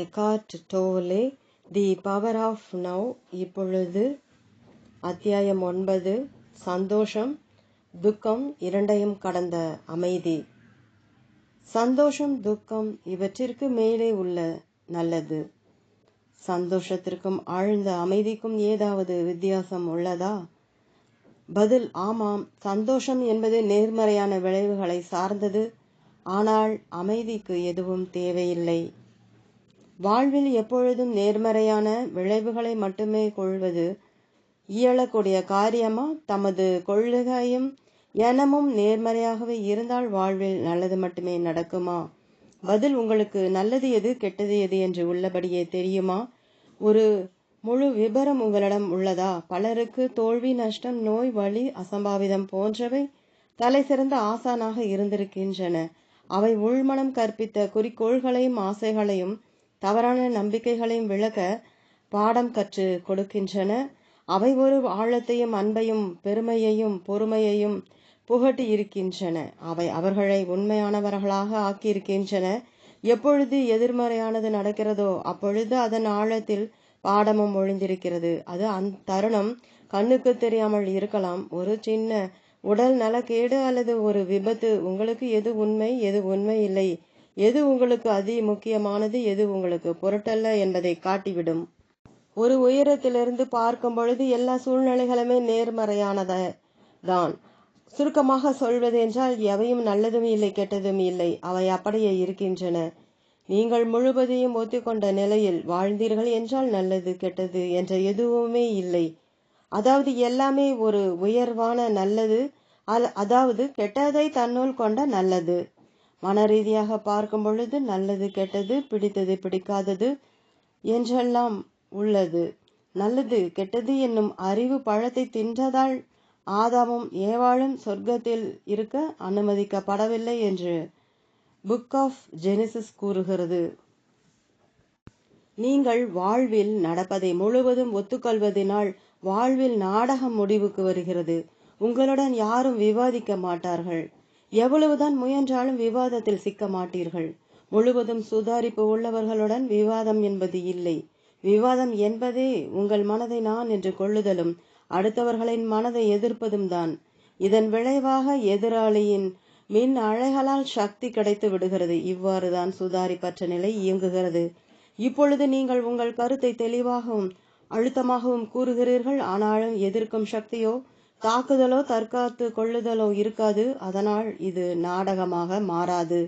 Eckhart Tolle the power of now. இப்பொழுது அத்தியாயம் 9. சந்தோஷம் துக்கம் இரண்டையும் கடந்த அமைதி. சந்தோஷம் துக்கம் இவற்றிற்கு மேலே உள்ள நல்லது. சந்தோஷத்திற்கும் ஆழ்ந்த அமைதிக்கும் ஏதாவது வித்தியாசம் உள்ளதா? பதில் ஆமாம். சந்தோஷம் என்பது நேர்மறையான விளைவுகளை சார்ந்தது. ஆனால் அமைதிக்கு எதுவும் தேவையில்லை. வாழ்வில் எப்பொழுதும் நேர்மறையான விளைவுகளை மட்டுமே கொள்வது இயலக்கூடிய காரியமா? தமது கொள்கையும் எண்ணமும் நேர்மறையாகவே இருந்தால் வாழ்வில் நல்லது மட்டுமே நடக்குமா? பதில் உங்களுக்கு நல்லது எது கெட்டது எது என்று உள்ளபடியே தெரியுமா? ஒரு முழு விபரம் உங்களிடம் உள்ளதா? பலருக்கு தோல்வி, நஷ்டம், நோய், வலி, அசம்பாவிதம் போன்றவை தலை சிறந்த ஆசானாக இருந்திருக்கின்றன. அவை உள்மனம் கற்பித்த குறிக்கோள்களையும் ஆசைகளையும் தவறான நம்பிக்கைகளையும் விளக்க பாடம் கற்று கொடுக்கின்றன. அவை ஒரு ஆழத்தையும் அன்பையும் பெருமையையும் பொறுமையையும் புகட்டி இருக்கின்றன. அவை அவர்களை உண்மையானவர்களாக ஆக்கியிருக்கின்றன. எப்பொழுது எதிர்மறையானது நடக்கிறதோ அப்பொழுது அதன் ஆழத்தில் பாடமும் ஒளிந்திருக்கிறது. அது அந்த தருணம் கண்ணுக்கு தெரியாமல் இருக்கலாம். ஒரு சின்ன உடல் நலக்கேடு அல்லது ஒரு விபத்து உங்களுக்கு எது உண்மை எது உண்மை இல்லை, எது உங்களுக்கு அதி முக்கியமானது எது உங்களுக்கு பொருட்டல்ல என்பதை காட்டிவிடும். ஒரு உயரத்திலிருந்து பார்க்கும் பொழுது எல்லா சூழ்நிலைகளுமே நேர்மறையானத தான். சுருக்கமாக சொல்வது என்றால் எவையும் நல்லதும் இல்லை கெட்டதும் இல்லை, அவை அப்படியே இருக்கின்றன. நீங்கள் முழுவதையும் ஒத்துக்கொண்ட நிலையில் வாழ்ந்தீர்கள் என்றால் நல்லது கெட்டது என்ற எதுவுமே இல்லை. அதாவது எல்லாமே ஒரு உயர்வான நல்லது, அதாவது கெட்டதை தன்னுள் கொண்ட நல்லது. மன ரீதியாக பார்க்கும் பொழுது நல்லது கெட்டது பிடித்தது பிடிக்காதது என்றெல்லாம் உள்ளது. நல்லது கெட்டது என்னும் அறிவு பழத்தை தின்றதால் ஆதாமும் ஏவாளும் சொர்க்கத்தில் இருக்க அனுமதிக்கப்படவில்லை என்று புக் ஆஃப் ஜெனிசிஸ் கூறுகிறது. நீங்கள் வாழ்வில் நடப்பதை முழுவதும் ஒத்துக்கொள்வதனால் வாழ்வில் நாடகம் முடிவுக்கு வருகிறது. உங்களுடன் யாரும் விவாதிக்க மாட்டார்கள். எவ்வளவுதான் முயன்றாலும் விவாதத்தில் சிக்க மாட்டீர்கள். முழுவதும் சுதாரிப்பு உள்ளவர்களுடன் விவாதம் என்பது இல்லை. விவாதம் என்பதே உங்கள் மனதை நான் என்று கொள்ளுதலும் அடுத்தவர்களின் மனதை எதிர்ப்பதும் தான். இதன் விளைவாக எதிராளியின் மின் அலைகளால் சக்தி கிடைத்து விடுகிறது. இவ்வாறுதான் சுதாரிப்பற்ற நிலை இயங்குகிறது. இப்பொழுது நீங்கள் உங்கள் கருத்தை தெளிவாகவும் அழுத்தமாகவும் கூறுகிறீர்கள். ஆனாலும் எதிர்க்கும் சக்தியோ தாக்குதலோ தற்காத்து கொள்ளுதலோ இருக்காது. அதனால் இது நாடகமாக மாறாது.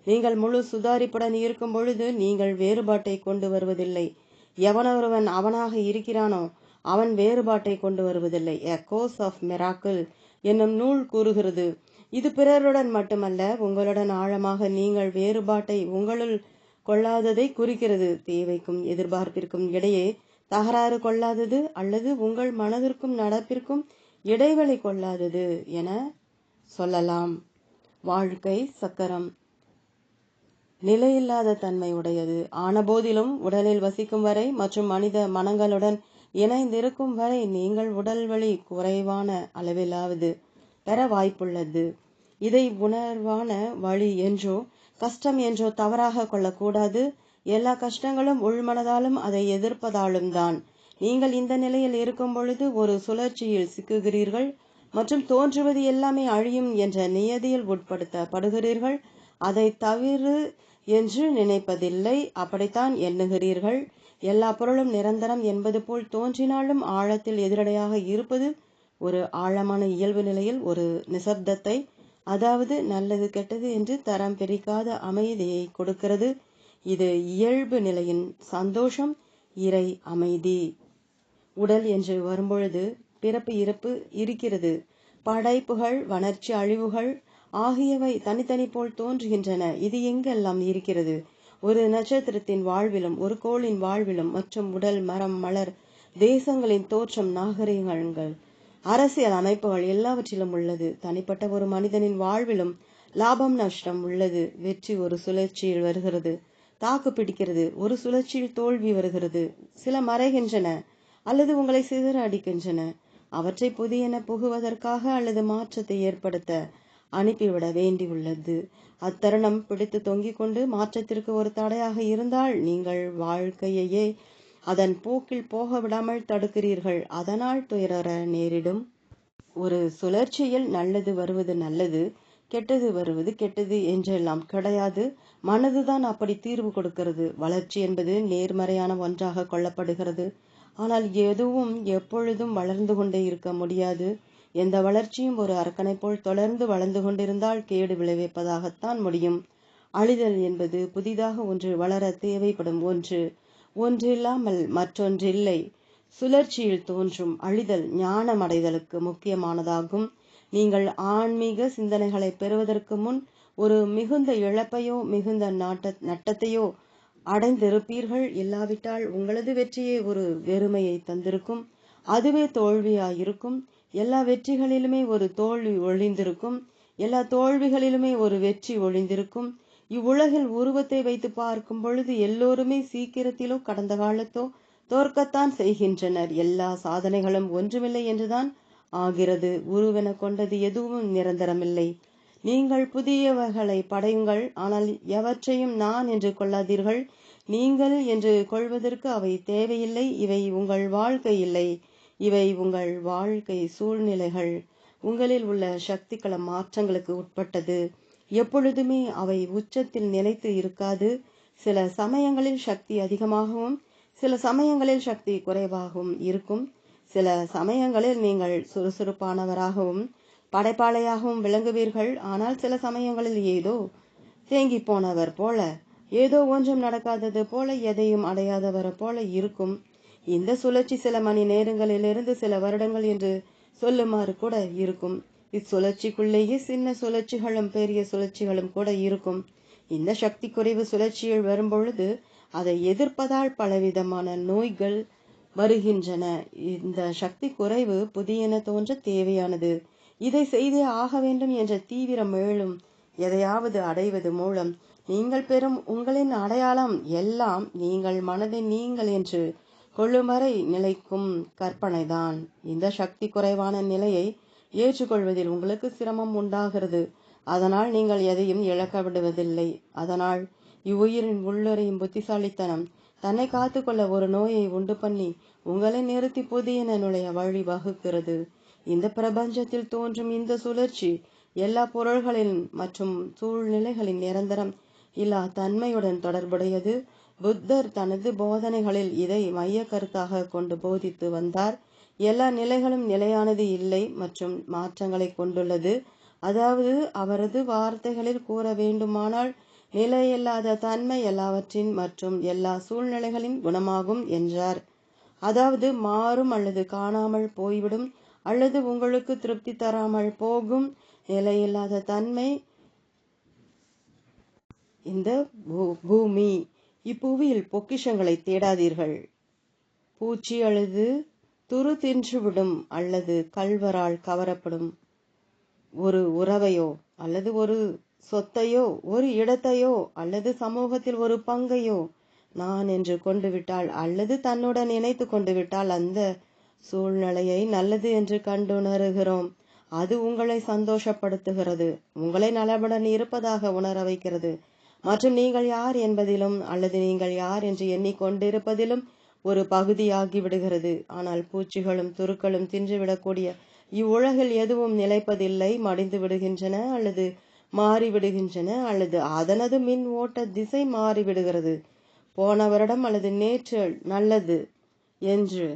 நீங்கள் முழு சுதாரிப்புடன் இருக்கும் பொழுது நீங்கள் வேறுபாட்டை கொண்டு வருவதில்லை. எவனொருவன் அவனாக இருக்கிறானோ அவன் வேறுபாட்டை கொண்டு வருவதில்லை. எ கோர்ஸ் ஆஃப் மிராக்கிள் என்னும் நூல் கூறுகிறது. இது பிறருடன் மட்டுமல்ல, உங்களுடன் ஆழமாக நீங்கள் வேறுபாட்டை உங்களுள் கொள்ளாததை குறிக்கிறது. தேவைக்கும் எதிர்பார்ப்பிற்கும் இடையே தகராறு கொள்ளாதது அல்லது உங்கள் மனதிற்கும் நடப்பிற்கும் இடைவெளி கொள்ளாதது என சொல்லலாம். வாழ்க்கை சக்கரம் நிலையில்லாத தன்மை உடையது ஆனபோதிலும் உடலில் வசிக்கும் வரை மற்றும் மனித மனங்களுடன் இணைந்திருக்கும் வரை நீங்கள் உடல் வலி குறைவான அளவிலாவது பெற வாய்ப்புள்ளது. இதை உணர்வான வழி என்றோ கஷ்டம் என்றோ தவறாக கொள்ளக்கூடாது. எல்லா கஷ்டங்களும் உள்மனதாலும் அதை எதிர்ப்பதாலும் தான். நீங்கள் இந்த நிலையில் இருக்கும் பொழுது ஒரு சுழற்சியில் சிக்குகிறீர்கள் மற்றும் தோன்றுவது எல்லாமே அழியும் என்ற நியதியில் உட்படுத்தப்படுகிறீர்கள். அதை தவிர என்று நினைப்பதில்லை. அப்படித்தான் எண்ணுகிறீர்கள். எல்லா பொருளும் நிரந்தரம் என்பது போல் தோன்றினாலும் ஆழத்தில் எதிரடையாக இருப்பது ஒரு ஆழமான இயல்பு நிலையில் ஒரு நிசப்தத்தை, அதாவது நல்லது கெட்டது என்று தரம் பிரிக்காத அமைதியை கொடுக்கிறது. இது இயல்பு நிலையின் சந்தோஷம், இறை அமைதி. உடல் என்று வரும்பொழுது பிறப்பு இறப்பு இருக்கிறது. படைப்புகள் வளர்ச்சி அழிவுகள் ஆகியவை தனித்தனி போல் தோன்றுகின்றன. இது எங்கெல்லாம் இருக்கிறது? ஒரு நட்சத்திரத்தின் வாழ்விலும் ஒரு கோளின் வாழ்விலும் மற்றும் உடல் மரம் மலர் தேசங்களின் தோற்றம் நாகரிகங்கள் அரசியல் அமைப்புகள் எல்லாவற்றிலும் உள்ளது. தனிப்பட்ட ஒரு மனிதனின் வாழ்விலும் லாபம் நஷ்டம் உள்ளது. வெற்றி ஒரு சுழற்சியில் வருகிறது, தாக்கு பிடிக்கிறது. ஒரு சுழற்சியில் தோல்வி வருகிறது. சில மறைகின்றன அல்லது உங்களை சிதற அடிக்கின்றன. அவற்றை புதியன புகுவதற்காக அல்லது மாற்றத்தை ஏற்படுத்த அனுப்பிவிட வேண்டியுள்ளது. அத்தருணம் பிடித்து தொங்கிக் கொண்டு மாற்றத்திற்கு ஒரு தடையாக இருந்தால் நீங்கள் வாழ்க்கையையே அதன் போக்கில் போக விடாமல் தடுக்கிறீர்கள். அதனால் துயர நேரிடும். ஒரு சுழற்சியில் நல்லது வருவது நல்லது, கெட்டது வருவது கெட்டது என்றெல்லாம் கிடையாது. மனதுதான் அப்படி தீர்வு கொடுக்கிறது. வளர்ச்சி என்பது நேர்மறையான ஒன்றாக கொள்ளப்படுகிறது. ஆனால் எதுவும் எப்பொழுதும் வளர்ந்து கொண்டே இருக்க முடியாது. எந்த வளர்ச்சியும் ஒரு அரக்கனை போல் தொடர்ந்து வளர்ந்து கொண்டிருந்தால் கேடு விளைவிப்பதாகத்தான் முடியும். அழிதல் என்பது புதிதாக ஒன்று வளர தேவைப்படும் ஒன்று. ஒன்றில்லாமல் மற்றொன்றில்லை. சுழற்சியில் தோன்றும் அழிதல் ஞானம் அடைதலுக்கு முக்கியமானதாகும். நீங்கள் ஆன்மீக சிந்தனைகளை பெறுவதற்கு முன் ஒரு மிகுந்த இழப்பையோ மிகுந்த நட்டத்தையோ அடைந்திருப்பீர்கள். இல்லாவிட்டால் உங்களது வெற்றியே ஒரு வெறுமையை தந்திருக்கும். அதுவே தோல்வியாயிருக்கும். எல்லா வெற்றிகளிலுமே ஒரு தோல்வி ஒளிந்திருக்கும். எல்லா தோல்விகளிலுமே ஒரு வெற்றி ஒளிந்திருக்கும். இவ்வுலகில் உருவத்தை வைத்து பார்க்கும் பொழுது எல்லோருமே சீக்கிரத்திலோ கடந்த காலத்தோ தோற்கத்தான் செய்கின்றனர். எல்லா சாதனைகளும் ஒன்றுமில்லை என்றுதான் ஆகிறது. உருவென கொண்டது எதுவும் நிரந்தரமில்லை. நீங்கள் புதியவர்களை படையுங்கள், ஆனால் எவற்றையும் நான் என்று கொள்ளாதீர்கள். நீங்கள் என்று கொள்வதற்கு அவை தேவையில்லை. இவை உங்கள் வாழ்க்கை இல்லை. இவை உங்கள் வாழ்க்கை சூழ்நிலைகள். உங்களில் உள்ள சக்திகள மாற்றங்களுக்கு உட்பட்டது. எப்பொழுதுமே அவை உச்சத்தில் நிலைத்து இருக்காது. சில சமயங்களில் சக்தி அதிகமாகவும் சில சமயங்களில் சக்தி குறைவாகவும் இருக்கும். சில சமயங்களில் நீங்கள் சுறுசுறுப்பானவராகவும் படைப்பாளையாகவும் விளங்குவீர்கள். ஆனால் சில சமயங்களில் ஏதோ தேங்கி போனவர் போல, ஏதோ ஒன்றும் நடக்காதது போல, எதையும் அடையாதவர் போல இருக்கும். இந்த சுழற்சி சில மணி நேரங்களிலிருந்து சில வருடங்கள் என்று சொல்லுமாறு கூட இருக்கும். இச்சுழற்சிக்குள்ளேயே சின்ன சுழற்சிகளும் பெரிய சுழற்சிகளும் கூட இருக்கும். இந்த சக்தி குறைவு சுழற்சியில் வரும்பொழுது அதை எதிர்ப்பதால் பலவிதமான நோய்கள் வருகின்றன. இந்த சக்தி குறைவு புதியன தோன்ற தேவையானது. இதை செய்தே ஆக வேண்டும் என்ற தீவிரம் மேலும் எதையாவது அடைவது மூலம் நீங்கள் பெறும் உங்களின் அடையாளம் எல்லாம் நீங்கள் மனதை நீங்கள் என்று கொள்ளும் வரை நிலைக்கும் கற்பனைதான். இந்த சக்தி குறைவான நிலையை ஏற்றுக்கொள்வதில் உங்களுக்கு சிரமம் உண்டாகிறது. அதனால் நீங்கள் எதையும் இழக்க விடுவதில்லை. அதனால் இவ்வுயிரின் உள்ளுரையும் புத்திசாலித்தனம் தன்னை காத்துக்கொள்ள ஒரு நோயை உண்டு பண்ணி உங்களை நிறுத்தி புதியன நுழைய வழி வகுக்கிறது. இந்த பிரபஞ்சத்தில் தோன்றும் இந்த சுழற்சி எல்லா பொருள்களின் மற்றும் சூழ்நிலைகளின் நிரந்தரம் இல்லா தன்மையுடன் தொடர்புடையது. புத்தர் தனது போதனைகளில் இதை மைய கருத்தாக கொண்டு போதித்து வந்தார். எல்லா நிலைகளும் நிலையானது இல்லை மற்றும் மாற்றங்களை கொண்டுள்ளது. அதாவது அவரது வார்த்தைகளில் கூற வேண்டுமானால் நிலையில்லாத தன்மை எல்லாவற்றின் மற்றும் எல்லா சூழ்நிலைகளின் குணமாகும் என்றார். அதாவது மாறும் அல்லது காணாமல் போய்விடும் அல்லது உங்களுக்கு திருப்தி தராமல் போகும் நிலையில்லாத தன்மை இந்த பூமி. இப்புவியில் பொக்கிஷங்களை தேடாதீர்கள். பூச்சி அல்லது துரு தின்றுவிடும் அல்லது கள்வரால் கவரப்படும் ஒரு உறவையோ அல்லது ஒரு சொத்தையோ ஒரு இடத்தையோ அல்லது சமூகத்தில் ஒரு பங்கையோ நான் என்று கொண்டு விட்டால் அல்லது தன்னுடன் இணைத்து கொண்டு விட்டால் அந்த சூழ்நிலையை நல்லது என்று கண்டுணர்கிறோம். அது உங்களை சந்தோஷப்படுத்துகிறது, உங்களை நலமுடன் இருப்பதாக உணர வைக்கிறது மற்றும் நீங்கள் யார் என்பதிலும் அல்லது நீங்கள் யார் என்று எண்ணிக்கொண்டிருப்பதிலும் ஒரு பகுதியாகி விடுகிறது. ஆனால் பூச்சிகளும் துருக்களும் தின்றுவிடக்கூடிய இவ்வுலகில் எதுவும் நிலைப்பதில்லை. மடிந்து விடுகின்றன அல்லது மாறிவிடுகின்றன அல்லது அதனது மின் ஓட்ட திசை மாறிவிடுகிறது. போன வருடம் அல்லது நேற்று நல்லது என்று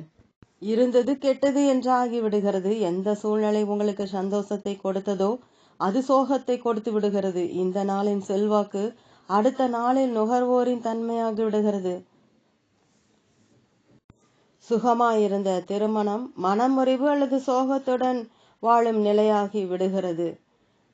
இருந்தது கெட்டது என்று ஆகிவிடுகிறது. எந்த சூழ்நிலை உங்களுக்கு சந்தோஷத்தை கொடுத்ததோ அது சோகத்தை கொடுத்து விடுகிறது. இந்த நாளின் செல்வாக்கு அடுத்த நாளில் நுகர்வோரின் தன்மையாகி விடுகிறது. சுகமாயிருந்த திருமணம் மனமுறிவு அல்லது சோகத்துடன் வாழும் நிலையாகி விடுகிறது.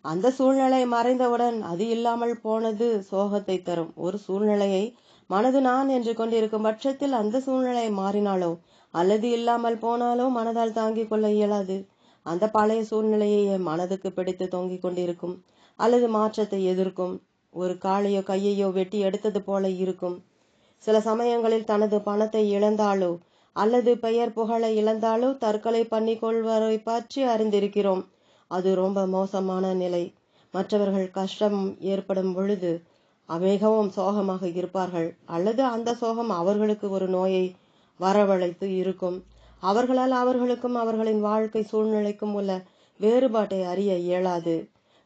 அந்த சூழ்நிலை மறைந்தவுடன் அது இல்லாமல் போனது சோகத்தை தரும். ஒரு சூழ்நிலையை மனது நான் என்று கொண்டிருக்கும் பட்சத்தில் அந்த சூழ்நிலை மாறினாலோ அல்லது இல்லாமல் போனாலோ மனதால் தாங்கிக் கொள்ள இயலாது. அந்த பழைய சூழ்நிலையை மனதுக்கு பிடித்து தொங்கிக் கொண்டிருக்கும் அல்லது மாற்றத்தை எதிர்க்கும். ஒரு காலையோ கையையோ வெட்டி எடுத்தது போல இருக்கும். சில சமயங்களில் தனது பணத்தை இழந்தாலோ அல்லது பெயர் புகழை இழந்தாலோ தற்கொலை பண்ணிக்கொள்வரை பற்றி அறிந்திருக்கிறோம். அது ரொம்ப மோசமான நிலை. மற்றவர்கள் கஷ்டம் ஏற்படும் பொழுது மிகவும் சோகமாக இருப்பார்கள், அல்லது அந்த சோகம் அவர்களுக்கு ஒரு நோயை வரவழைத்து இருக்கும். அவர்களால் அவர்களுக்கும் அவர்களின் வாழ்க்கை சூழ்நிலைக்கும் உள்ள வேறுபாட்டை அறிய இயலாது.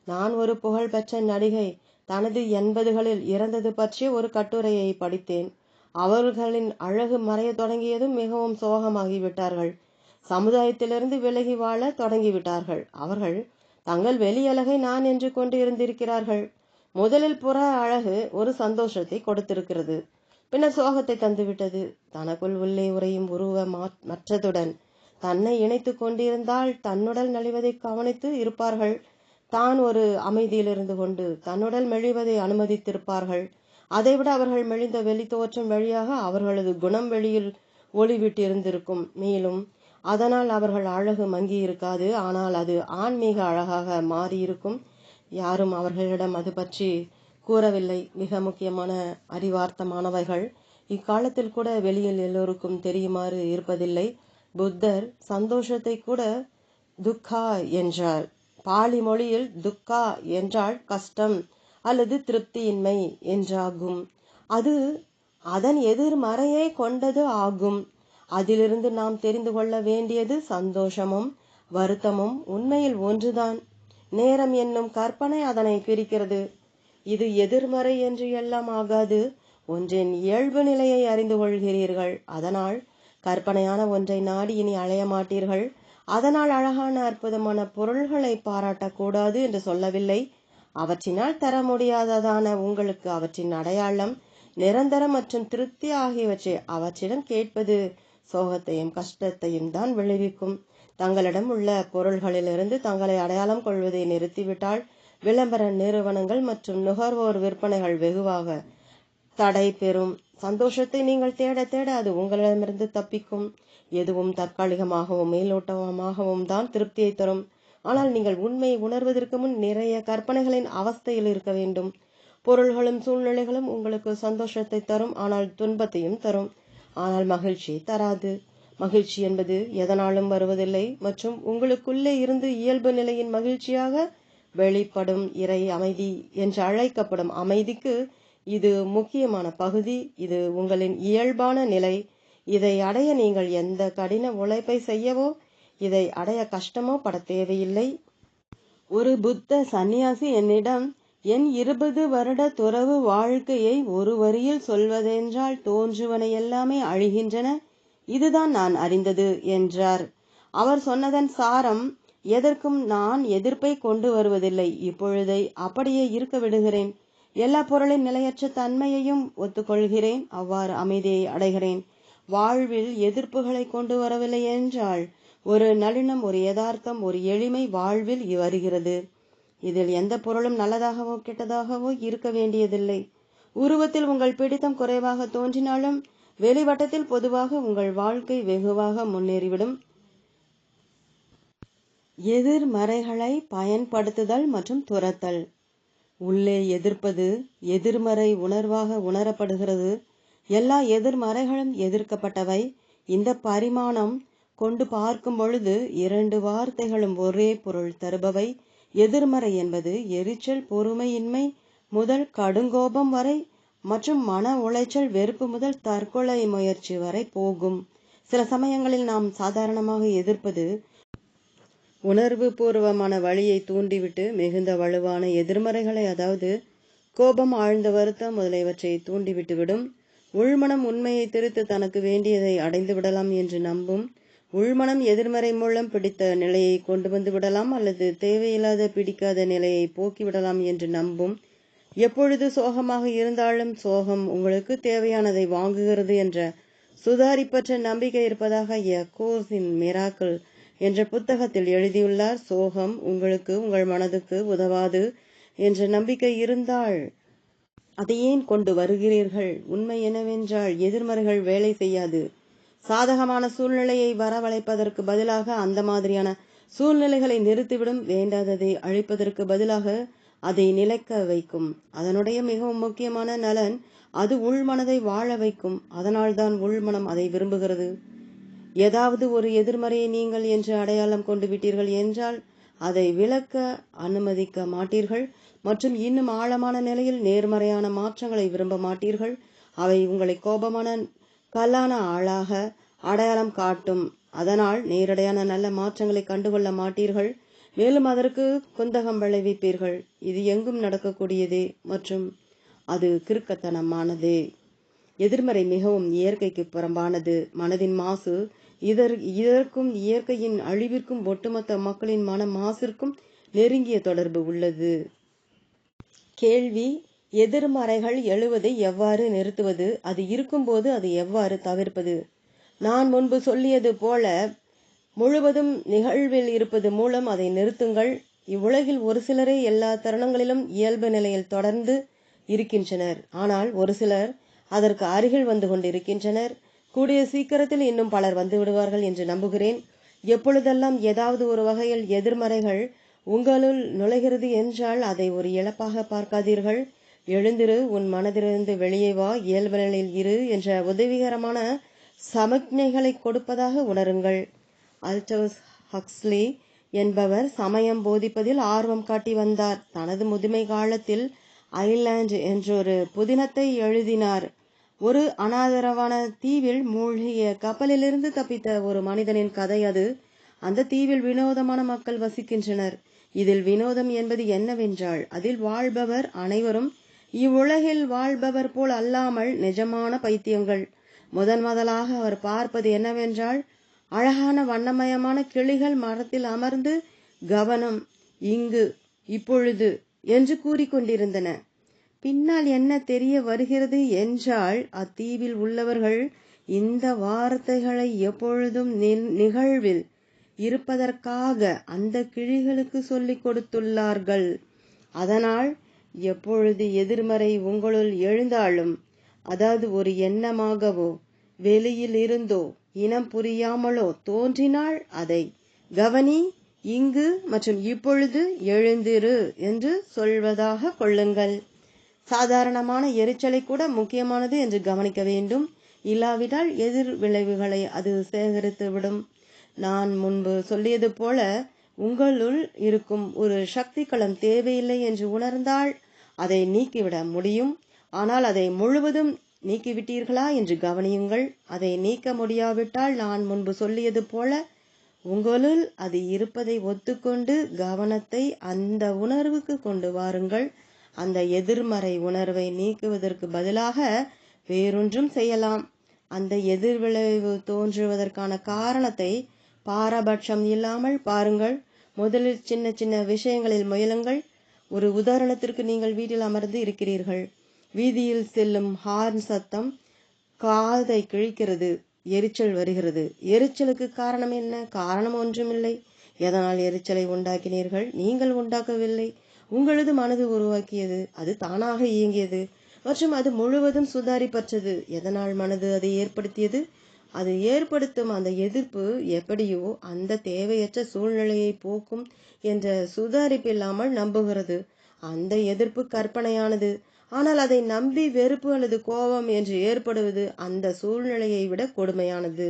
நான் ஒரு புகழ்பெற்ற நடிகை தனது 80களில் இறந்தது பற்றிய ஒரு கட்டுரையை படித்தேன். அவர்களின் அழகு மறைய தொடங்கியதும் மிகவும் சோகமாகிவிட்டார்கள். சமுதாயத்திலிருந்து விலகி வாழ தொடங்கிவிட்டார்கள். அவர்கள் தங்கள் வெளியழகை நான் என்று கொண்டு இருந்திருக்கிறார்கள். முதலில் புற அழகு ஒரு சந்தோஷத்தை கொடுத்திருக்கிறது, பின்னர் சோகத்தை தந்துவிட்டது. தனக்குள் உள்ளே உறையும் உருவ மற்றதுடன் தன்னை இணைத்து கொண்டிருந்தால் தன்னுடல் நலிவதை கவனித்து இருப்பார்கள். தான் ஒரு அமைதியிலிருந்து கொண்டு தன்னுடல் மெழிவதை அனுமதித்திருப்பார்கள். அதைவிட அவர்கள் மெலிந்த வெளி தோற்றம் வழியாக அவர்களது குணம் வெளியில் ஒளிவிட்டிருந்திருக்கும். மேலும் அதனால் அவர்கள் அழகு மங்கி இருக்காது, ஆனால் அது ஆன்மீக அழகாக மாறியிருக்கும். யாரும் அவர்களிடம் அது பற்றி கூறவில்லை. மிக முக்கியமான அறிவார்த்தமானவைகள் இக்காலத்தில் கூட வெளியில் எல்லோருக்கும் தெரியுமாறு இருப்பதில்லை. புத்தர் சந்தோஷத்தை கூட துக்கா என்றார். பாலி மொழியில் துக்கா என்றால் கஷ்டம் அல்லது திருப்தியின்மை என்றாகும். அது அதன் எதிர்மறையை கொண்டது ஆகும். அதிலிருந்து நாம் தெரிந்து கொள்ள வேண்டியது சந்தோஷமும் வருத்தமும் உண்மையில் ஒன்றுதான். நேரம் என்னும் கற்பனை அதனை பிரிக்கிறது. இது எதிர்மறை என்று எல்லாம் ஆகாது. ஒன்றின் இயல்பு நிலையை அறிந்து கொள்கிறீர்கள். அதனால் கற்பனையான ஒன்றை நாடி இனி அலைய மாட்டீர்கள். அதனால் அழகான அற்புதமான பொருள்களை பாராட்டக்கூடாது என்று சொல்லவில்லை. அவற்றினால் தர முடியாததான உங்களுக்கு அவற்றின் அடையாளம், நிரந்தரம் மற்றும் திருப்தி ஆகியவற்றை அவற்றிடம் கேட்பது சோகத்தையும் கஷ்டத்தையும் தான் விளைவிக்கும். தங்களிடம் உள்ள பொருள்களிலிருந்து தங்களை அடையாளம் கொள்வதை நிறுத்திவிட்டால் விளம்பர நிறுவனங்கள் மற்றும் நுகர்வோர் விற்பனைகள் வெகுவாக தடை பெறும். சந்தோஷத்தை நீங்கள் தேட தேட அது உங்களிடமிருந்து தப்பிக்கும். எதுவும் தற்காலிகமாகவும் மேலோட்டமாகவும் தான் திருப்தியை தரும். ஆனால் நீங்கள் உண்மையை உணர்வதற்கு முன் நிறைய கற்பனைகளின் அவஸ்தையில் இருக்க வேண்டும். பொருள்களும் சூழ்நிலைகளும் உங்களுக்கு சந்தோஷத்தை தரும், ஆனால் துன்பத்தையும் தரும். ஆனால் மகிழ்ச்சியை தராது. மகிழ்ச்சி என்பது எதனாலும் வருவதில்லை மற்றும் உங்களுக்குள்ளே இருந்து இயல்பு நிலையின் மகிழ்ச்சியாக வெளிப்படும் இறை அமைதி என்று அழைக்கப்படும் அமைதிக்கு இது முக்கியமான பகுதி. இது உங்களின் இயல்பான நிலை. இதை அடைய நீங்கள் எந்த கடின உழைப்பை செய்யவோ இதை அடைய கஷ்டமோ பட தேவையில்லை. ஒரு புத்த சந்நியாசி என்னிடம் என் 20 வருட துறவு வாழ்க்கையை ஒரு வரியில் சொல்வதென்றால் தோன்றுவன எல்லாமே அழிகின்றன, இதுதான் நான் அறிந்தது என்றார். அவர் சொன்னதன் சாரம், எதற்கும் நான் எதிர்ப்பை கொண்டு வருவதில்லை, இப்பொழுதை அப்படியே இருக்க விடுகிறேன். எல்லா பொருளின் நிலையற்ற தன்மையையும் ஒத்துக்கொள்கிறேன். அவ்வாறு அமைதியை அடைகிறேன். வாழ்வில் எதிர்ப்புகளை கொண்டு வரவில்லை என்றால் ஒரு நளினம், ஒரு யதார்த்தம், ஒரு எளிமை வாழ்வில் வருகிறது. இதில் எந்த பொருளும் நல்லதாகவோ கெட்டதாகவோ இருக்க வேண்டியதில்லை. உருவத்தில் உங்கள் பிடித்தம் குறைவாக தோன்றினாலும் வெளிவட்டத்தில் பொதுவாக உங்கள் வாழ்க்கை வெகுவாக முன்னேறிவிடும். எதிர்மறைகளை பயன்படுத்துதல் மற்றும் துரத்தல். உள்ளே எதிர்ப்பது எதிர்மறை உணர்வாக உணரப்படுகிறது. எல்லா எதிர்மறைகளும் எதிர்க்கப்பட்டவை. இந்த பரிமாணம் கொண்டு பார்க்கும் பொழுது 2 வார்த்தைகளும் ஒரே பொருள் தருபவை. எதிர்மறை என்பது எரிச்சல், பொறுமையின்மை முதல் கடுங்கோபம் வரை மற்றும் மன உளைச்சல், வெறுப்பு முதல் தற்கொலை முயற்சி வரை போகும். சில சமயங்களில் நாம் சாதாரணமாக எதிர்ப்பது உணர்வு பூர்வமான வழியை தூண்டிவிட்டு மிகுந்த வலுவான எதிர்மறைகளை, அதாவது கோபம், ஆழ்ந்த வருத்தம் முதலியவற்றை தூண்டிவிட்டுவிடும். உள்மனம் உண்மையை திரித்து தனக்கு வேண்டியதை அடைந்து விடலாம் என்று நம்பும். உள்மனம் எதிர்மறை மூலம் பிடித்த நிலையை கொண்டு வந்து விடலாம் அல்லது தேவையில்லாத பிடிக்காத நிலையை போக்கிவிடலாம் என்று நம்பும். எப்பொழுது சோகமாக இருந்தாலும் சோகம் உங்களுக்கு தேவையானதை வாங்குகிறது என்ற சுதாரிப்பற்ற நம்பிக்கை இருப்பதாக எ கோர்ஸ் இன் மிராக்கிள் என்ற புத்தகத்தில் எழுதியுள்ளார். சோகம் உங்களுக்கு உங்கள் மனதுக்கு உதவாது என்ற நம்பிக்கை இருந்தால் அதை ஏன் கொண்டு வருகிறீர்கள்? உண்மை என்னவென்றால் எதிர்மறைகள் வேலை செய்யாது. சாதகமான சூழ்நிலையை வரவழைப்பதற்கு பதிலாக அந்த மாதிரியான சூழ்நிலைகளை நிறுத்திவிடும். வேண்டாததை அழிப்பதற்கு பதிலாக அதை நிலைக்க வைக்கும். அதனுடைய மிகவும் முக்கியமான நலன், அது உள்மனதை வாழ வைக்கும். அதனால்தான் உள்மனம் அதை விரும்புகிறது. ஏதாவது ஒரு எதிர்மறையை நீங்கள் என்று அடையாளம் கொண்டு விட்டீர்கள் என்றால் அதை விளக்க அனுமதிக்க மாட்டீர்கள் மற்றும் இன்னும் ஆழமான நிலையில் நேர்மறையான மாற்றங்களை விரும்ப மாட்டீர்கள். அவை உங்களை கோபமான கல்லான ஆளாக அடையாளம் காட்டும். அதனால் நேரடியான நல்ல மாற்றங்களை கண்டுகொள்ள மாட்டீர்கள். மேலும் அதற்கு குந்தகம் விளைவிப்பீர்கள். இது எங்கும் நடக்கக்கூடியதே மற்றும் அது கிறுக்கத்தனமானதே. எதிர்மறை மிகவும் இயற்கைக்கு புறம்பானது. மனதின் மாசு இதற்கும் இயற்கையின் அழிவிற்கும் ஒட்டுமொத்த மக்களின் மன மாசிற்கும் நெருங்கிய தொடர்பு உள்ளது. கேள்வி: எதிர்மறைகள் எழுவதை எவ்வாறு நிறுத்துவது? அது இருக்கும்போது அதை எவ்வாறு தவிர்ப்பது? நான் முன்பு சொல்லியது போல முழுவதும் நிகழ்வில் இருப்பது மூலம் அதை நிறுத்துங்கள். இவ்வுலகில் ஒரு சிலரே எல்லா தருணங்களிலும் இயல்பு நிலையில் தொடர்ந்து இருக்கின்றனர். ஆனால் ஒரு சிலர் அதற்கு அருகில் வந்து கொண்டிருக்கின்றனர். கூடிய சீக்கிரத்தில் இன்னும் பலர் வந்து விடுவார்கள் என்று நம்புகிறேன். எப்பொழுதெல்லாம் ஏதாவது ஒரு வகையில் எதிர்மறைகள் உங்களுள் நுழைகிறது என்றால் அதை ஒரு இழப்பாக பார்க்காதீர்கள். எழுந்திரு, உன் மனதிலிருந்து வெளியே வா, இயல்பு நிலையில் இரு என்ற உதவிகரமான சமிக்ஞைகளை கொடுப்பதாக உணருங்கள். அல்டோஸ் ஹக்ஸ்லி என்பவர் சமயம் போதிப்பதில் ஆர்வம் காட்டி வந்தார். தனது முதுமை காலத்தில் ஐலாண்ட் என்றொரு புதினத்தை எழுதினார். ஒரு அனாதரவான தீவில் மூழ்கிய கப்பலிலிருந்து தப்பித்த ஒரு மனிதனின் கதை அது. அந்த தீவில் வினோதமான மக்கள் வசிக்கின்றனர். இதில் வினோதம் என்பது என்னவென்றால், அதில் வாழ்பவர் அனைவரும் இவ்வுலகில் வாழ்பவர் போல் அல்லாமல் நிஜமான பைத்தியங்கள். முதலாக அவர் பார்ப்பது என்னவென்றால், அழகான வண்ணமயமான கிளிகள் மரத்தில் அமர்ந்து கவனம், இங்கு, இப்பொழுது என்று கூறிக்கொண்டிருந்தன. பின்னால் என்ன தெரிய வருகிறது என்றால், அத்தீவில் உள்ளவர்கள் இந்த வார்த்தைகளை எப்பொழுதும் நிகழ்வில் இருப்பதற்காக அந்த கிளிகளுக்கு சொல்லிக் கொடுத்துள்ளார்கள். அதனால் எப்பொழுது எதிர்மறை உங்களுள் எழுந்தாலும், அதாவது ஒரு எண்ணமாகவோ வெளியில் இருந்தோ இனம் புரியாமலோ தோன்றினால், அதை கவனி, இங்கு மற்றும் இப்பொழுது எழுந்திரு என்று சொல்வதாக கொள்ளுங்கள். சாதாரணமான எரிச்சலை கூட முக்கியமானது என்று கவனிக்க வேண்டும். இல்லாவிட்டால் எதிர் விளைவுகளை அது சேகரித்துவிடும். நான் முன்பு சொல்லியது போல, உங்களுள் இருக்கும் ஒரு சக்தி களம் தேவையில்லை என்று உணர்ந்தால் அதை நீக்கிவிட முடியும். ஆனால் அதை முழுவதும் நீக்கிவிட்டீர்களா என்று கவனியுங்கள். அதை நீக்க முடியாவிட்டால் நான் முன்பு சொல்லியது போல உங்களுள் அது இருப்பதை ஒத்துக்கொண்டு கவனத்தை அந்த உணர்வுக்கு கொண்டு வாருங்கள். அந்த எதிர்மறை உணர்வை நீக்குவதற்கு பதிலாக வேறொன்றும் செய்யலாம். அந்த எதிர்விளைவு தோன்றுவதற்கான காரணத்தை பாரபட்சம் இல்லாமல் பாருங்கள். முதலில் சின்ன சின்ன விஷயங்களில் முயலுங்கள். ஒரு உதாரணத்திற்கு, நீங்கள் வீட்டில் அமர்ந்து இருக்கிறீர்கள். வீதியில் செல்லும் ஹார்ன் சத்தம் காதை கிழிக்கிறது. எரிச்சல் வருகிறது. எரிச்சலுக்கு காரணம் என்ன? காரணம் ஒன்றுமில்லை. எதனால் எரிச்சலை உண்டாக்கினீர்கள்? நீங்கள் உண்டாக்கவில்லை. உங்களது மனது உருவாக்கியது. அது தானாக இயங்கியது மற்றும் அது முழுவதும் சுதாரிப்பற்றது. எதனால் மனது அதை ஏற்படுத்தியது? அது ஏற்படுத்தும் அந்த எதிர்ப்பு எப்படியோ அந்த தேவையற்ற சூழ்நிலையை போக்கும் என்ற சுதாரிப்பில்லாமல் நம்புகிறது. அந்த எதிர்ப்பு கற்பனையானது. ஆனால் அதை நம்பி வெறுப்பு அல்லது கோபம் என்று ஏற்படுவது அந்த சூழ்நிலையை விட கொடுமையானது.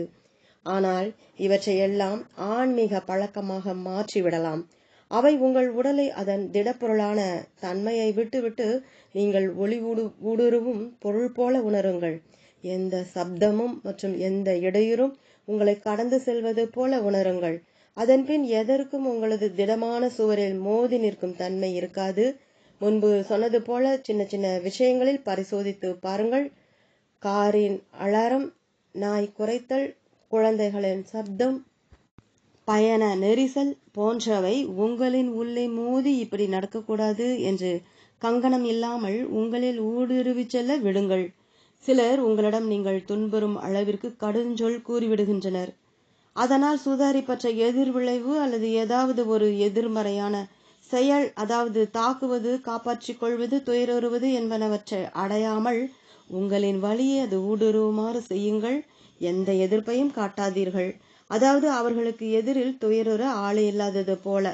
ஆனால் இவற்றையெல்லாம் ஆன்மீக பழக்கமாக மாற்றிவிடலாம். அவை உங்கள் உடலை அதன் திடப்பொருளான தன்மையை விட்டுவிட்டு நீங்கள் ஒளி ஊடுருவும் பொருள் போல உணருங்கள். எந்த சப்தமும் மற்றும் எந்த இடையூறும் உங்களை கடந்து செல்வது போல உணருங்கள். அதன்பின் எதற்கும் உங்களது திடமான சுவரில் மோதி நிற்கும் தன்மை இருக்காது. முன்பு சொன்னது போல சின்ன சின்ன விஷயங்களில் பரிசோதித்து பாருங்கள். காரின் அலாரம், நாய் குரைத்தல், குழந்தைகளின் சப்தம், பயண நெரிசல் போன்றவை உங்களின் உள்ளே மோதி இப்படி நடக்கக்கூடாது என்று கங்கணம் இல்லாமல் உங்களில் ஊடுருவிச் செல்ல விடுங்கள். சிலர் உங்களிடம் நீங்கள் துன்புறும் அளவிற்கு கடுஞ்சொல் கூறிவிடுகின்றனர். அதனால் சுதாரிப்பற்ற எதிர்விளைவு அல்லது ஏதாவது ஒரு எதிர்மறையான செயல், அதாவது தாக்குவது, காப்பாற்றிக் கொள்வது, துயருறுவது என்பனவற்றை அடையாமல் உங்களின் வழியே அது ஊடுருவுமாறு செய்யுங்கள். எந்த எதிர்ப்பையும் காட்டாதீர்கள். அதாவது அவர்களுக்கு எதிரில் துயருற ஆளே இல்லாதது போல.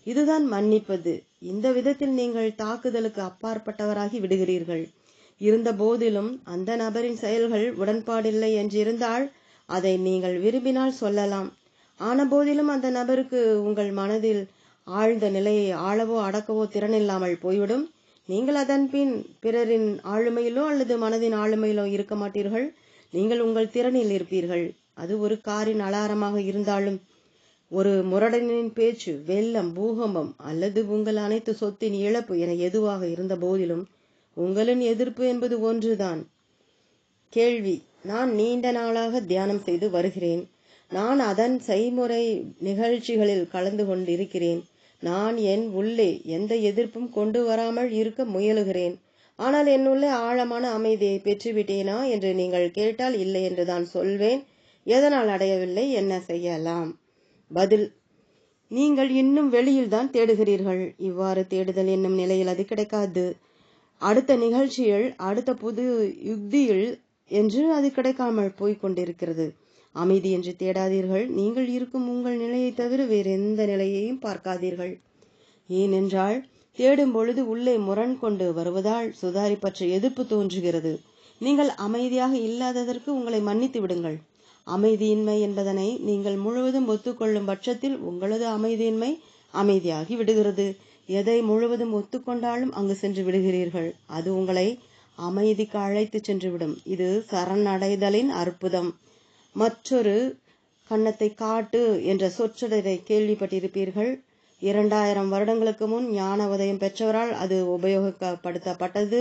இதுதான் மன்னிப்பது. இந்த விதத்தில் நீங்கள் தாக்குதலுக்கு அப்பாற்பட்டவராகி விடுகிறீர்கள். இருந்த போதிலும் அந்த நபரின் செயல்கள் உடன்பாடில்லை என்றிருந்தால் அதை நீங்கள் விரும்பினால் சொல்லலாம். ஆன போதிலும் அந்த நபருக்கு உங்கள் மனதில் ஆழ்ந்த நிலையை ஆளவோ அடக்கவோ திறனில்லாமல் போய்விடும். நீங்கள் அதன் பின் பிறரின் ஆளுமையிலோ அல்லது மனதின் ஆளுமையிலோ இருக்க மாட்டீர்கள். நீங்கள் உங்கள் திறனில் இருப்பீர்கள். அது ஒரு காரின் அலாரமாக இருந்தாலும், ஒரு முரடனின் பேச்சு, வெள்ளம், பூகம்பம் அல்லது உங்கள் அனைத்து சொத்தின் இழப்பு என எதுவாக இருந்த போதிலும் உங்களின் எதிர்ப்பு என்பது ஒன்றுதான். கேள்வி: நான் நீண்ட நாளாக தியானம் செய்து வருகிறேன். நான் அதன் செய்முறை நிகழ்ச்சிகளில் கலந்து கொண்டிருக்கிறேன். நான் என் உள்ளே எந்த எதிர்ப்பும் கொண்டு வராமல் இருக்க முயலுகிறேன். ஆனால் என் உள்ளே ஆழமான அமைதியை பெற்றுவிட்டேனா என்று நீங்கள் கேட்டால் இல்லை என்றுதான் சொல்வேன். எதனால் அடையவில்லை? என்ன செய்யலாம்? பதில்: நீங்கள் இன்னும் வெளியில்தான் தேடுகிறீர்கள். இவ்வாறு தேடுதல் என்னும் நிலையில் அது கிடைக்காது. அடுத்த நிகழ்ச்சியில், அடுத்த புது யுக்தியில் என்று அது கிடைக்காமல் போய்கொண்டிருக்கிறது. அமைதி என்று தேடாதீர்கள். நீங்கள் இருக்கும் உங்கள் நிலையை தவிர வேறு எந்த நிலையையும் பார்க்காதீர்கள். ஏனென்றால் தேடும் பொழுது உள்ளே முரண் கொண்டு வருவதால் சுதாரிப்பற்ற எதிர்ப்பு தோன்றுகிறது. நீங்கள் அமைதியாக இல்லாததற்கு உங்களை மன்னித்து விடுங்கள். அமைதியின்மை என்பதனை நீங்கள் முழுவதும் ஒத்துக்கொள்ளும் பட்சத்தில் உங்களது அமைதியின்மை அமைதியாகி விடுகிறது. எதை முழுவதும் ஒத்துக்கொண்டாலும் அங்கு சென்று விடுகிறீர்கள். அது உங்களை அமைதிக்கு அழைத்து சென்றுவிடும். இது சரணடைதலின் அற்புதம். மற்றொரு கன்னத்தை காட்டு என்ற சொற்றொடரை கேள்விப்பட்டிருப்பீர்கள். 2000 வருடங்களுக்கு முன் ஞான உதயம் பெற்றவரால் அது உபயோகப்படுத்தப்பட்டது.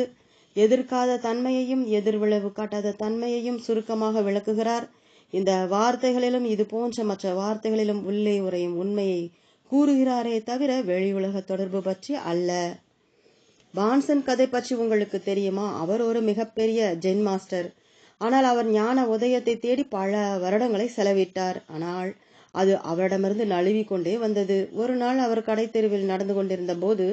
எதிர்க்காத தன்மையையும் எதிர்விளைவு காட்டாத தன்மையையும் சுருக்கமாக விளக்குகிறார். இந்த வார்த்தைகளிலும் இது போன்ற மற்ற வார்த்தைகளிலும் உள்ளே உரையும் உண்மையை கூறுகிறாரே தவிர வெளி உலக தொடர்பு பற்றி அல்ல. பான்சன் கதை பற்றி உங்களுக்கு தெரியுமா? அவர் ஒரு மிகப்பெரிய ஜென் மாஸ்டர். ஆனால் அவர் ஞான உதயத்தை தேடி பல வருடங்களை செலவிட்டார். ஆனால் அது அவரிடமிருந்து நழுவி கொண்டே வந்தது. ஒரு நாள் அவர் கடை தெருவில் நடந்து கொண்டிருந்த போது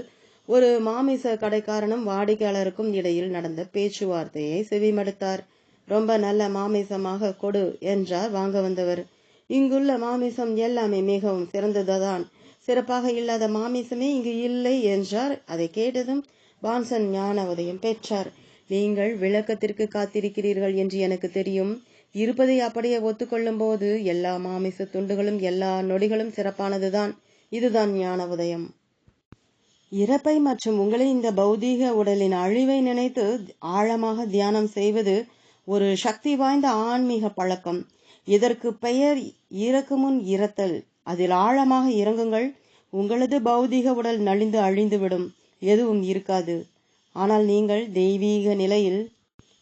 ஒரு மாமிச கடைக்காரனும் வாடிக்கையாளருக்கும் இடையில் நடந்த பேச்சுவார்த்தையை செவிமடுத்தார். ரொம்ப நல்ல மாமிசமாக கொடு என்றார் வாங்க வந்தவர். இங்குள்ள மாமிசம் எல்லாமே மிகவும் சிறந்ததுதான். சிறப்பாக இல்லாத மாமிசமே இங்கு இல்லை என்றார். அதை கேட்டதும் பான்சன் ஞான உதயம் பெற்றார். நீங்கள் விளக்கத்திற்கு காத்திருக்கிறீர்கள் என்று எனக்கு தெரியும். இருப்பதை அப்படியே ஒத்துக்கொள்ளும் போது எல்லா மாமிச துண்டுகளும் எல்லா நொடிகளும் சிறப்பானதுதான். இதுதான் ஞான உதயம். இறப்பை மற்றும் உங்களின் இந்த பௌதீக உடலின் அழிவை நினைத்து ஆழமாக தியானம் செய்வது ஒரு சக்தி வாய்ந்த ஆன்மீக பழக்கம். இதற்கு பெயர் இறக்கு முன் இறத்தல். அதில் ஆழமாக இறங்குங்கள். உங்களது பௌதீக உடல் நலிந்து அழிந்துவிடும். எதுவும் இருக்காது. ஆனால் நீங்கள் தெய்வீக நிலையில்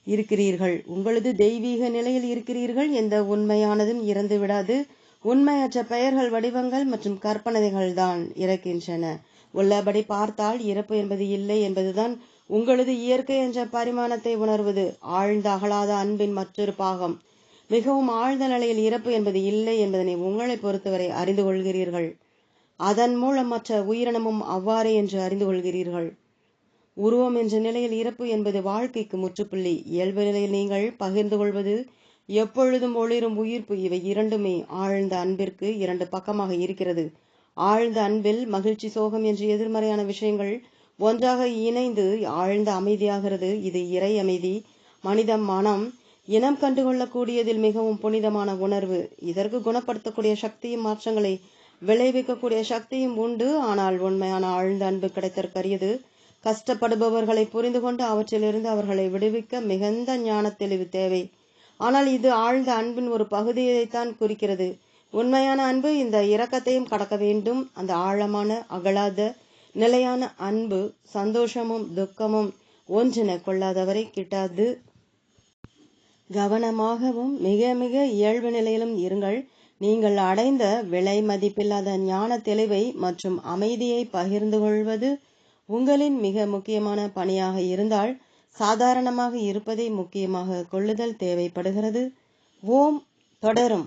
இருக்கிறீர்கள். உங்களது தெய்வீக நிலையில் இருக்கிறீர்கள். எந்த உண்மையானதும் இறந்து விடாது. உண்மையற்ற பெயர்கள், வடிவங்கள் மற்றும் கற்பனைகள் தான் இறக்கின்றன. உள்ளபடி பார்த்தால் இறப்பு என்பது இல்லை என்பதுதான் உங்களது இயற்கை என்ற பரிமாணத்தை உணர்வது. ஆழ்ந்த அகலாத அன்பின் மற்றொரு பாகம். மிகவும் ஆழ்ந்த நிலையில் இறப்பு என்பது இல்லை என்பதனை உங்களை பொறுத்தவரை அறிந்து கொள்கிறீர்கள். அதன் மூலம் மற்ற உயிரினமும் அவ்வாறே என்று அறிந்து கொள்கிறீர்கள். உருவம் என்ற நிலையில் இறப்பு என்பது வாழ்க்கைக்கு முற்றுப்புள்ளி. இயல்பு நிலையில் நீங்கள் பகிர்ந்து கொள்வது எப்பொழுதும் ஒளிரும் உயிர்ப்பு. இவை இரண்டுமே ஆழ்ந்த அன்பிற்கு இரண்டு பக்கமாக இருக்கிறது. ஆழ்ந்த அன்பில் மகிழ்ச்சி, சோகம் என்று எதிர்மறையான விஷயங்கள் ஒன்றாக இணைந்து ஆழ்ந்த அமைதியாகிறது. இது இறை அமைதி. மனித மனம் இனம் கண்டுகொள்ளக்கூடியதில் மிகவும் புனிதமான உணர்வு. இதற்கு குணப்படுத்தக்கூடிய சக்தியும் மாற்றங்களை விளைவிக்கக்கூடிய சக்தியும் உண்டு. ஆனால் உண்மையான ஆழ்ந்த அன்பு கிடைத்தற்கரியது. கஷ்டப்படுபவர்களை புரிந்து கொண்டு அவற்றிலிருந்து அவர்களை விடுவிக்க மிகுந்த ஞான தெளிவு தேவை. ஆனால் இது ஆழ்ந்த அன்பின் ஒரு பகுதியைத்தான் குறிக்கிறது. உண்மையான அன்பு இந்த இரக்கத்தையும் கடக்க வேண்டும். அந்த ஆழமான அகலாத நிலையான அன்பு சந்தோஷமும் துக்கமும் ஒன்றென கொள்ளாதவரை கிட்டாது. கவனமாகவும் மிக மிக இயல்பு நிலையிலும் இருங்கள். நீங்கள் அடைந்த விலை மதிப்பில்லாத ஞான தெளிவை மற்றும் அமைதியை பகிர்ந்து கொள்வது உங்களின் மிக முக்கியமான பணியாக இருந்தால் சாதாரணமாக இருப்பதை முக்கியமாக கொள்ளுதல் தேவைப்படுகிறது. ஓம் தொடரும்.